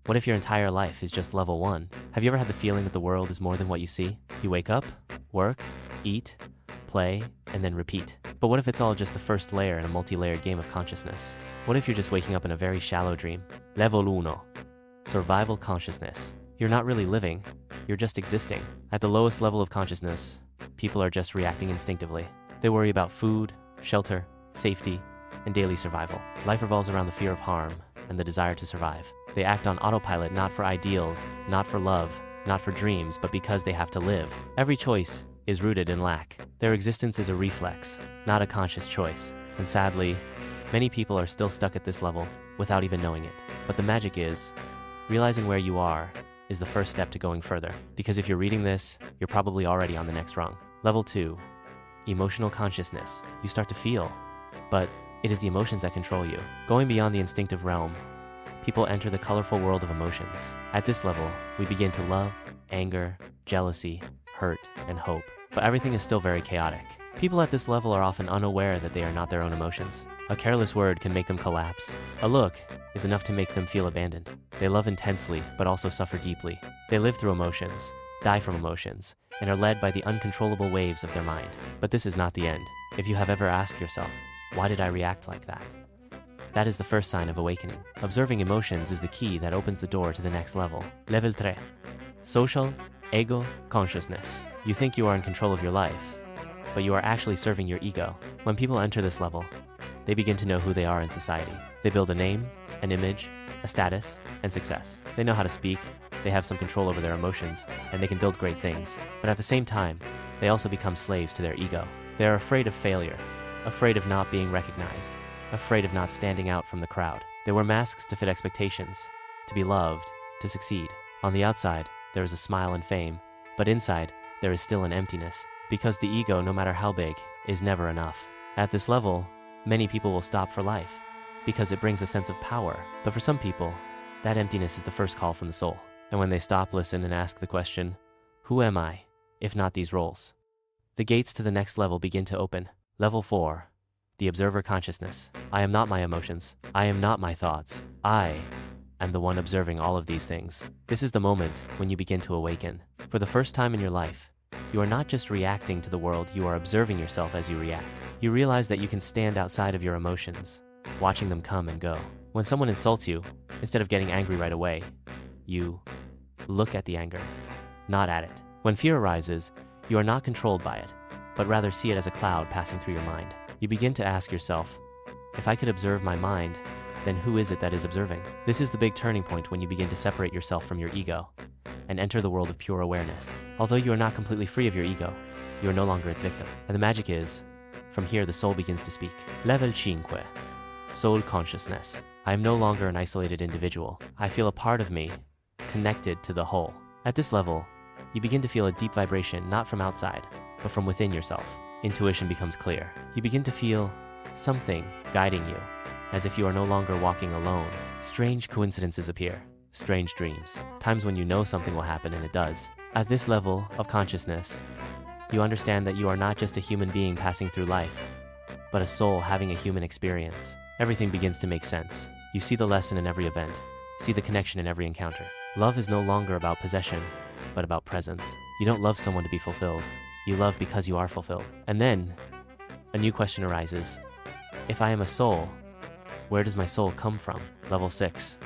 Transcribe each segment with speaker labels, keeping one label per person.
Speaker 1: What if your entire life is just level 1? Have you ever had the feeling that the world is more than what you see? You wake up, work, eat, play, and then repeat. But what if it's all just the first layer in a multi-layered game of consciousness? What if you're just waking up in a very shallow dream? Level 1. Survival consciousness. You're not really living, you're just existing. At the lowest level of consciousness, people are just reacting instinctively. They worry about food, shelter, safety, and daily survival. Life revolves around the fear of harm and the desire to survive. They act on autopilot not for ideals, not for love, not for dreams, but because they have to live. Every choice is rooted in lack. Their existence is a reflex, not a conscious choice. And sadly, many people are still stuck at this level without even knowing it. But the magic is, realizing where you are is the first step to going further. Because if you're reading this, you're probably already on the next rung. Level 2, emotional consciousness. You start to feel, but it is the emotions that control you. Going beyond the instinctive realm, people enter the colorful world of emotions. At this level, we begin to love, anger, jealousy, hurt, and hope. But everything is still very chaotic. People at this level are often unaware that they are not their own emotions. A careless word can make them collapse. A look is enough to make them feel abandoned. They love intensely, but also suffer deeply. They live through emotions, die from emotions, and are led by the uncontrollable waves of their mind. But this is not the end. If you have ever asked yourself, why did I react like that? That is the first sign of awakening. Observing emotions is the key that opens the door to the next level. Level 3. Social, ego, consciousness. You think you are in control of your life, but you are actually serving your ego. When people enter this level, they begin to know who they are in society. They build a name, an image, a status, and success. They know how to speak, they have some control over their emotions, and they can build great things. But at the same time, they also become slaves to their ego. They are afraid of failure, afraid of not being recognized, afraid of not standing out from the crowd. They wear masks to fit expectations, to be loved, to succeed. On the outside, there is a smile and fame, but inside, there is still an emptiness, because the ego, no matter how big, is never enough. At this level, many people will stop for life, because it brings a sense of power. But for some people, that emptiness is the first call from the soul. And when they stop, listen, and ask the question, who am I, if not these roles? The gates to the next level begin to open. Level 4. The observer consciousness. I am not my emotions. I am not my thoughts. I am the one observing all of these things. This is the moment when you begin to awaken. For the first time in your life, you are not just reacting to the world, you are observing yourself as you react. You realize that you can stand outside of your emotions, watching them come and go. When someone insults you, instead of getting angry right away, you look at the anger, not at it. When fear arises, you are not controlled by it, but rather see it as a cloud passing through your mind. You begin to ask yourself, if I could observe my mind, then who is it that is observing? This is the big turning point when you begin to separate yourself from your ego and enter the world of pure awareness. Although you are not completely free of your ego, you are no longer its victim. And the magic is, from here the soul begins to speak. Level 5. Soul consciousness. I am no longer an isolated individual. I feel a part of me, connected to the whole. At this level, you begin to feel a deep vibration not from outside, but from within yourself. Intuition becomes clear. You begin to feel something guiding you, as if you are no longer walking alone. Strange coincidences appear, strange dreams, times when you know something will happen and it does. At this level of consciousness, you understand that you are not just a human being passing through life, but a soul having a human experience. Everything begins to make sense. You see the lesson in every event, see the connection in every encounter. Love is no longer about possession, but about presence. You don't love someone to be fulfilled. You love because you are fulfilled. And then, a new question arises. If I am a soul, where does my soul come from? Level 6.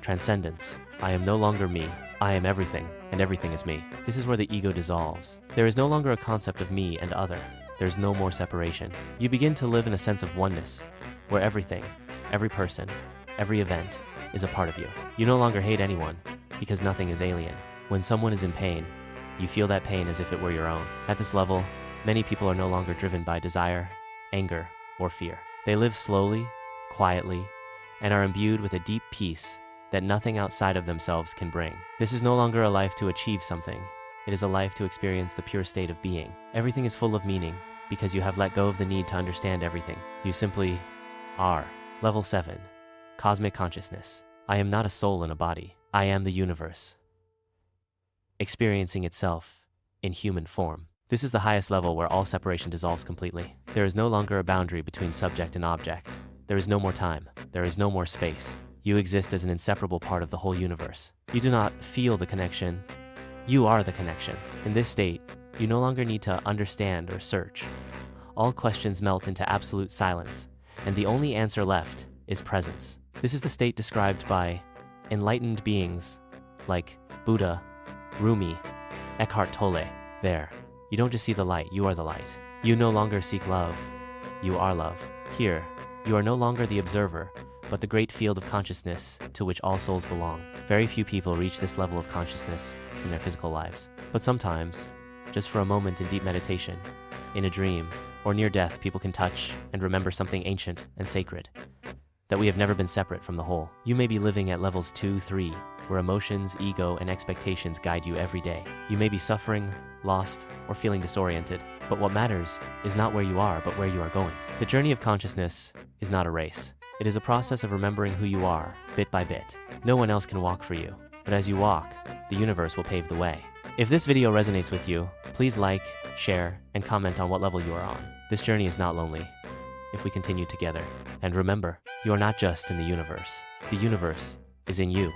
Speaker 1: Transcendence. I am no longer me. I am everything, and everything is me. This is where the ego dissolves. There is no longer a concept of me and other. There is no more separation. You begin to live in a sense of oneness, where everything, every person, every event is a part of you. You no longer hate anyone, because nothing is alien. When someone is in pain, you feel that pain as if it were your own. At this level, many people are no longer driven by desire, anger, or fear. They live slowly, quietly, and are imbued with a deep peace that nothing outside of themselves can bring. This is no longer a life to achieve something. It is a life to experience the pure state of being. Everything is full of meaning because you have let go of the need to understand everything. You simply are. Level 7. Cosmic consciousness. I am not a soul in a body. I am the universe, experiencing itself in human form. This is the highest level where all separation dissolves completely. There is no longer a boundary between subject and object. There is no more time. There is no more space. You exist as an inseparable part of the whole universe. You do not feel the connection. You are the connection. In this state, you no longer need to understand or search. All questions melt into absolute silence, and the only answer left is presence. This is the state described by enlightened beings like Buddha, Rumi, Eckhart Tolle. There, you don't just see the light, you are the light. You no longer seek love, you are love. Here, you are no longer the observer, but the great field of consciousness to which all souls belong. Very few people reach this level of consciousness in their physical lives. But sometimes, just for a moment in deep meditation, in a dream, or near death, people can touch and remember something ancient and sacred, that we have never been separate from the whole. You may be living at levels 2, 3, where emotions, ego, and expectations guide you every day. You may be suffering, lost, or feeling disoriented, but what matters is not where you are, but where you are going. The journey of consciousness is not a race. It is a process of remembering who you are, bit by bit. No one else can walk for you, but as you walk, the universe will pave the way. If this video resonates with you, please like, share, and comment on what level you are on. This journey is not lonely if we continue together. And remember, you are not just in the universe is in you.